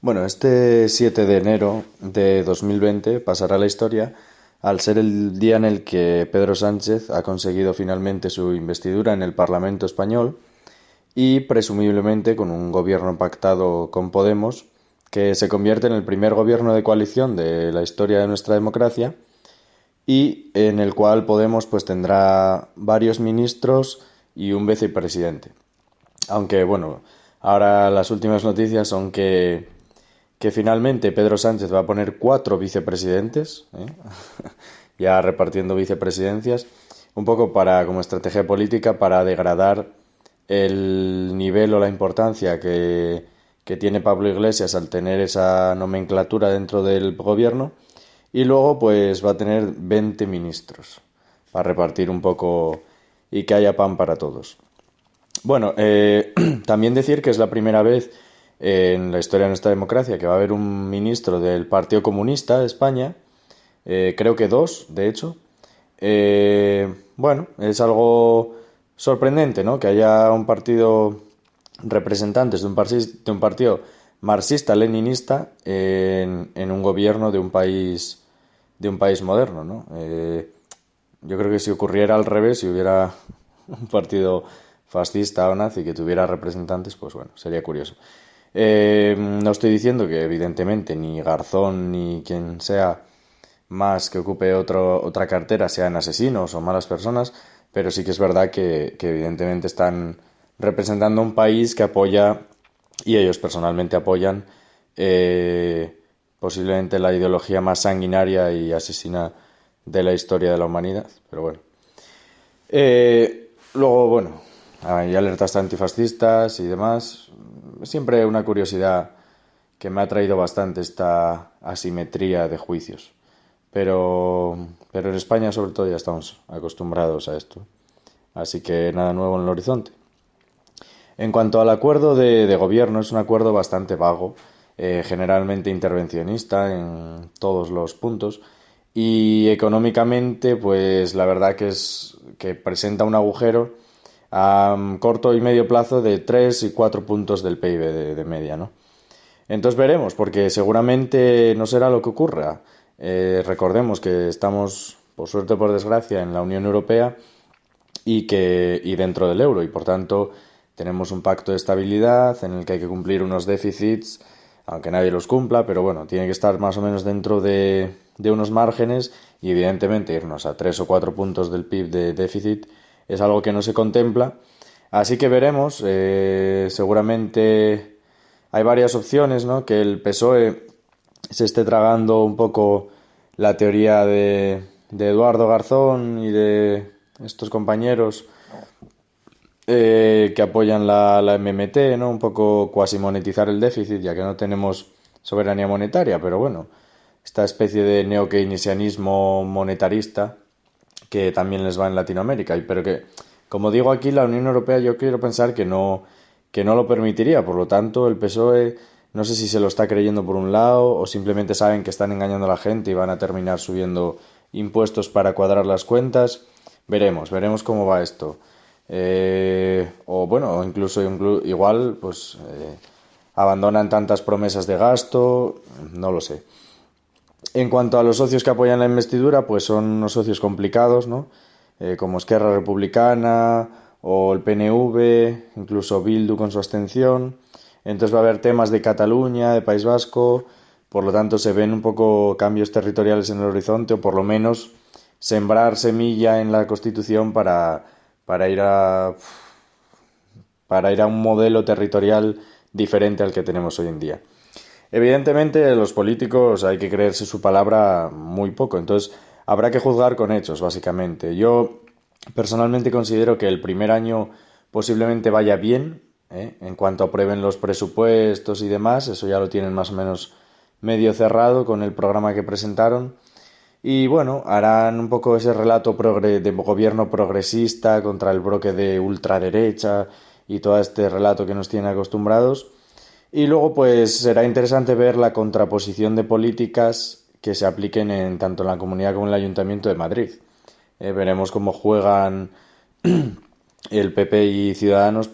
Bueno, este 7 de enero de 2020 pasará a la historia al ser el día en el que Pedro Sánchez ha conseguido finalmente su investidura en el Parlamento español y presumiblemente con un gobierno pactado con Podemos que se convierte en el primer gobierno de coalición de la historia de nuestra democracia y en el cual Podemos pues tendrá varios ministros y un vicepresidente. Aunque bueno, ahora las últimas noticias son que finalmente Pedro Sánchez va a poner 4 vicepresidentes, ya repartiendo vicepresidencias, un poco para como estrategia política para degradar el nivel o la importancia que tiene Pablo Iglesias al tener esa nomenclatura dentro del gobierno, y luego pues va a tener 20 ministros para repartir un poco y que haya pan para todos. Bueno, también decir que es la primera vez en la historia de nuestra democracia que va a haber un ministro del Partido Comunista de España, creo que dos, de hecho. Bueno, es algo sorprendente, ¿no? Que haya un partido, representantes de un partido marxista-leninista en un gobierno de un país moderno, ¿no? Yo creo que si ocurriera al revés, si hubiera un partido fascista o nazi que tuviera representantes, pues bueno, sería curioso. No estoy diciendo que evidentemente ni Garzón ni quien sea más que ocupe otra cartera sean asesinos o malas personas, pero sí que es verdad que evidentemente están representando un país que apoya, y ellos personalmente apoyan, posiblemente la ideología más sanguinaria y asesina de la historia de la humanidad, pero bueno. Luego, bueno, hay alertas antifascistas y demás. Siempre una curiosidad que me ha traído bastante esta asimetría de juicios. Pero en España sobre todo ya estamos acostumbrados a esto. Así que nada nuevo en el horizonte. En cuanto al acuerdo de gobierno, es un acuerdo bastante vago, generalmente intervencionista en todos los puntos, y económicamente pues la verdad que presenta un agujero a corto y medio plazo de 3 y 4 puntos del PIB de media, ¿no? Entonces veremos, porque seguramente no será lo que ocurra. Recordemos que estamos, por suerte o por desgracia, en la Unión Europea y dentro del euro, y por tanto tenemos un pacto de estabilidad en el que hay que cumplir unos déficits, aunque nadie los cumpla, pero bueno, tiene que estar más o menos dentro de unos márgenes, y evidentemente irnos a 3 o 4 puntos del PIB de déficit es algo que no se contempla. Así que veremos, seguramente hay varias opciones, ¿no? Que el PSOE se esté tragando un poco la teoría de Eduardo Garzón y de estos compañeros que apoyan la MMT, ¿no? Un poco cuasi monetizar el déficit, ya que no tenemos soberanía monetaria, pero bueno, esta especie de neo-keynesianismo monetarista que también les va en Latinoamérica, pero que, como digo aquí, la Unión Europea yo quiero pensar que no lo permitiría. Por lo tanto, el PSOE no sé si se lo está creyendo por un lado o simplemente saben que están engañando a la gente y van a terminar subiendo impuestos para cuadrar las cuentas. Veremos cómo va esto. O bueno, incluso igual pues abandonan tantas promesas de gasto, no lo sé. En cuanto a los socios que apoyan la investidura, pues son unos socios complicados, ¿no? Como Esquerra Republicana o el PNV, incluso Bildu con su abstención. Entonces va a haber temas de Cataluña, de País Vasco, por lo tanto se ven un poco cambios territoriales en el horizonte, o por lo menos sembrar semilla en la Constitución para ir a un modelo territorial diferente al que tenemos hoy en día. Evidentemente, los políticos hay que creerse su palabra muy poco, entonces habrá que juzgar con hechos, básicamente. Yo personalmente considero que el primer año posiblemente vaya bien, en cuanto aprueben los presupuestos y demás, eso ya lo tienen más o menos medio cerrado con el programa que presentaron. Y bueno, harán un poco ese relato de gobierno progresista contra el bloque de ultraderecha y todo este relato que nos tienen acostumbrados. Y luego pues será interesante ver la contraposición de políticas que se apliquen tanto en la Comunidad como en el Ayuntamiento de Madrid. Veremos cómo juegan el PP y Ciudadanos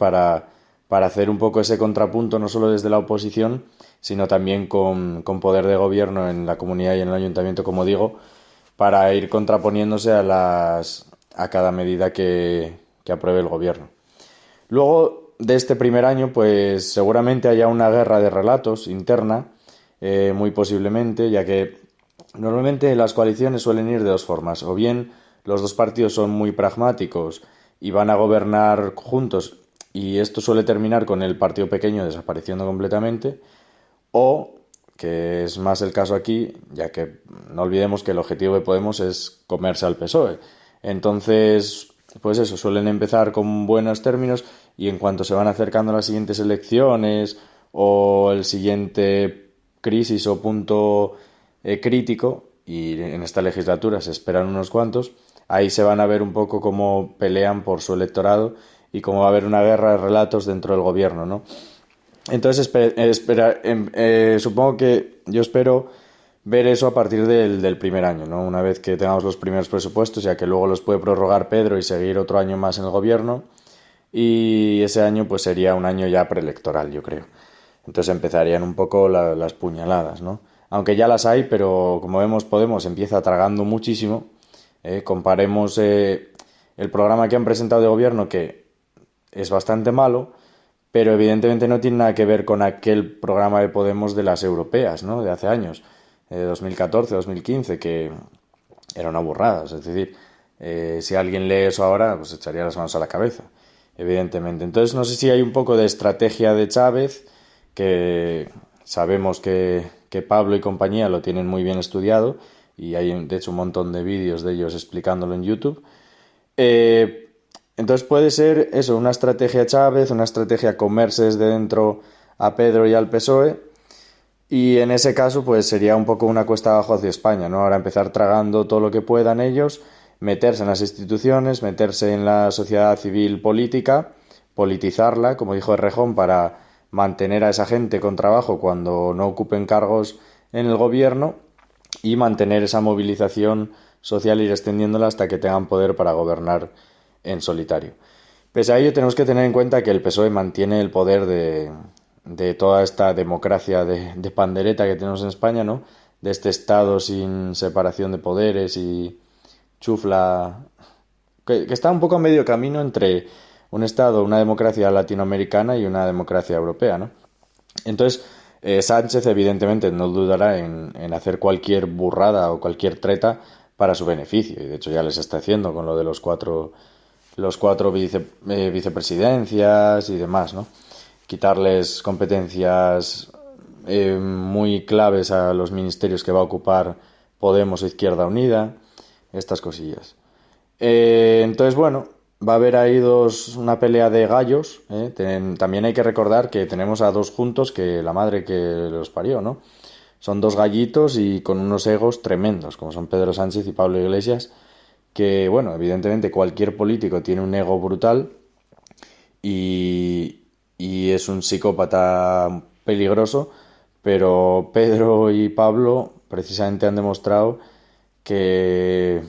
para hacer un poco ese contrapunto, no solo desde la oposición, sino también con poder de gobierno en la comunidad y en el ayuntamiento, como digo, para ir contraponiéndose a cada medida que apruebe el gobierno. Luego de este primer año, pues seguramente haya una guerra de relatos interna, muy posiblemente, ya que normalmente las coaliciones suelen ir de dos formas. O bien los dos partidos son muy pragmáticos y van a gobernar juntos, y esto suele terminar con el partido pequeño desapareciendo completamente, o, que es más el caso aquí, ya que no olvidemos que el objetivo de Podemos es comerse al PSOE. Entonces, pues eso, suelen empezar con buenos términos y en cuanto se van acercando las siguientes elecciones o el siguiente crisis o punto crítico, y en esta legislatura se esperan unos cuantos, ahí se van a ver un poco cómo pelean por su electorado y cómo va a haber una guerra de relatos dentro del gobierno, ¿no? Entonces, supongo que yo espero ver eso a partir del primer año, ¿no? Una vez que tengamos los primeros presupuestos, ya que luego los puede prorrogar Pedro y seguir otro año más en el gobierno. Y ese año pues sería un año ya preelectoral, yo creo. Entonces empezarían un poco las puñaladas, ¿no? Aunque ya las hay, pero como vemos Podemos empieza tragando muchísimo. Comparemos el programa que han presentado de gobierno, que es bastante malo, pero evidentemente no tiene nada que ver con aquel programa de Podemos de las europeas, ¿no? De hace años, 2014, 2015, que era una burrada. Es decir, si alguien lee eso ahora, pues echaría las manos a la cabeza, evidentemente. Entonces no sé si hay un poco de estrategia de Chávez, que sabemos que Pablo y compañía lo tienen muy bien estudiado, y hay de hecho un montón de vídeos de ellos explicándolo en YouTube. Entonces puede ser eso, una estrategia Chávez, una estrategia comerse desde dentro a Pedro y al PSOE, y en ese caso pues sería un poco una cuesta abajo hacia España, ¿no? Ahora empezar tragando todo lo que puedan ellos, meterse en las instituciones, meterse en la sociedad civil política, politizarla, como dijo Errejón, para mantener a esa gente con trabajo cuando no ocupen cargos en el gobierno, y mantener esa movilización social, ir extendiéndola hasta que tengan poder para gobernar en solitario. Pese a ello, tenemos que tener en cuenta que el PSOE mantiene el poder de toda esta democracia de pandereta que tenemos en España, ¿no? De este Estado sin separación de poderes y chufla, que está un poco a medio camino entre un Estado, una democracia latinoamericana y una democracia europea, ¿no? Entonces, Sánchez evidentemente no dudará en hacer cualquier burrada o cualquier treta para su beneficio, y de hecho ya les está haciendo con lo de los cuatro vicepresidencias y demás, ¿no? Quitarles competencias muy claves a los ministerios que va a ocupar Podemos o Izquierda Unida, estas cosillas. Entonces, bueno, va a haber ahí una pelea de gallos. También hay que recordar que tenemos a dos juntos, que la madre que los parió, ¿no? Son dos gallitos y con unos egos tremendos, como son Pedro Sánchez y Pablo Iglesias, que, bueno, evidentemente cualquier político tiene un ego brutal y es un psicópata peligroso, pero Pedro y Pablo precisamente han demostrado que,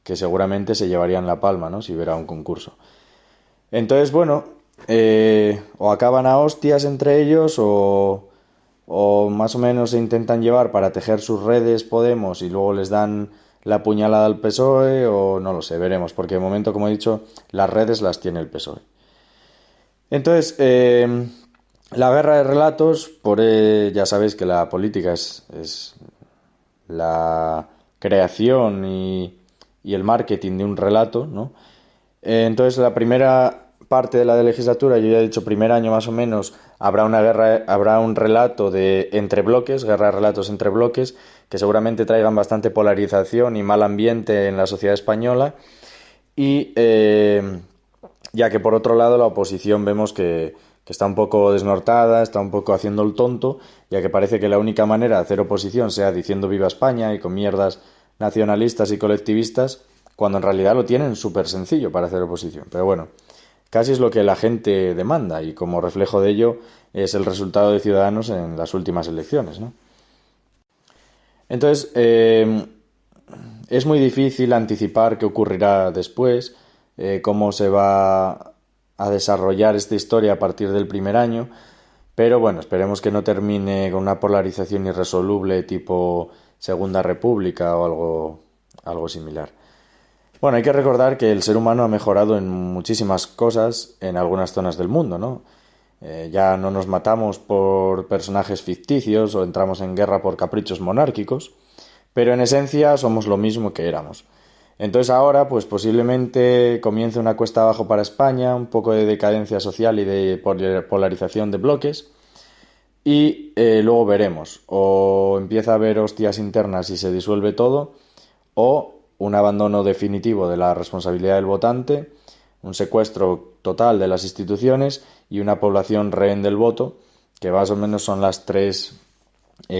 que seguramente se llevarían la palma, ¿no? Si hubiera un concurso. Entonces, bueno, o acaban a hostias entre ellos, o más o menos se intentan llevar para tejer sus redes Podemos y luego les dan la puñalada al PSOE, o no lo sé, veremos, porque de momento, como he dicho, las redes las tiene el PSOE. Entonces, la guerra de relatos, ya sabéis que la política es la creación y el marketing de un relato, ¿no? Entonces, la primera parte de la legislatura, yo ya he dicho primer año más o menos, habrá una guerra, habrá un relato de entre bloques, guerra de relatos entre bloques, que seguramente traigan bastante polarización y mal ambiente en la sociedad española. Y ya que por otro lado la oposición vemos que está un poco desnortada, está un poco haciendo el tonto, ya que parece que la única manera de hacer oposición sea diciendo viva España y con mierdas nacionalistas y colectivistas, cuando en realidad lo tienen súper sencillo para hacer oposición. Pero bueno, casi es lo que la gente demanda, y como reflejo de ello es el resultado de Ciudadanos en las últimas elecciones, ¿no? Entonces, es muy difícil anticipar qué ocurrirá después, cómo se va a desarrollar esta historia a partir del primer año, pero bueno, esperemos que no termine con una polarización irresoluble tipo Segunda República o algo similar. Bueno, hay que recordar que el ser humano ha mejorado en muchísimas cosas en algunas zonas del mundo, ¿no? Ya no nos matamos por personajes ficticios o entramos en guerra por caprichos monárquicos, pero en esencia somos lo mismo que éramos. Entonces ahora, pues posiblemente comience una cuesta abajo para España, un poco de decadencia social y de polarización de bloques, y luego veremos, o empieza a haber hostias internas y se disuelve todo, o un abandono definitivo de la responsabilidad del votante, un secuestro total de las instituciones y una población rehén del voto, que más o menos son las tres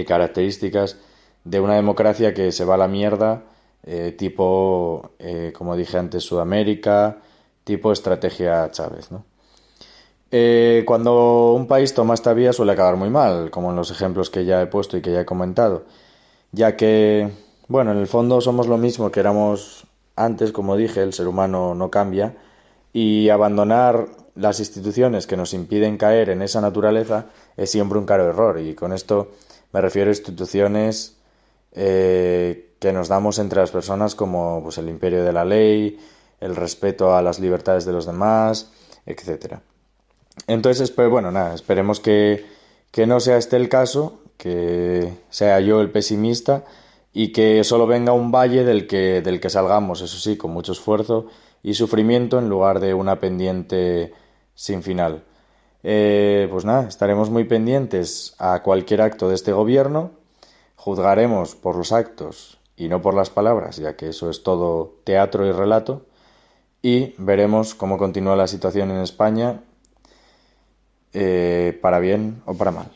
características de una democracia que se va a la mierda, tipo, como dije antes, Sudamérica, tipo estrategia Chávez, ¿no? Cuando un país toma esta vía suele acabar muy mal, como en los ejemplos que ya he puesto y que ya he comentado, ya que, bueno, en el fondo somos lo mismo que éramos antes, como dije, el ser humano no cambia, y abandonar las instituciones que nos impiden caer en esa naturaleza es siempre un caro error, y con esto me refiero a instituciones que nos damos entre las personas como pues, el imperio de la ley, el respeto a las libertades de los demás, etcétera. Entonces, pues bueno, nada, esperemos que no sea este el caso, que sea yo el pesimista y que solo venga un valle del que salgamos, eso sí, con mucho esfuerzo y sufrimiento en lugar de una pendiente sin final. Pues nada, estaremos muy pendientes a cualquier acto de este gobierno, juzgaremos por los actos y no por las palabras, ya que eso es todo teatro y relato, y veremos cómo continúa la situación en España, para bien o para mal.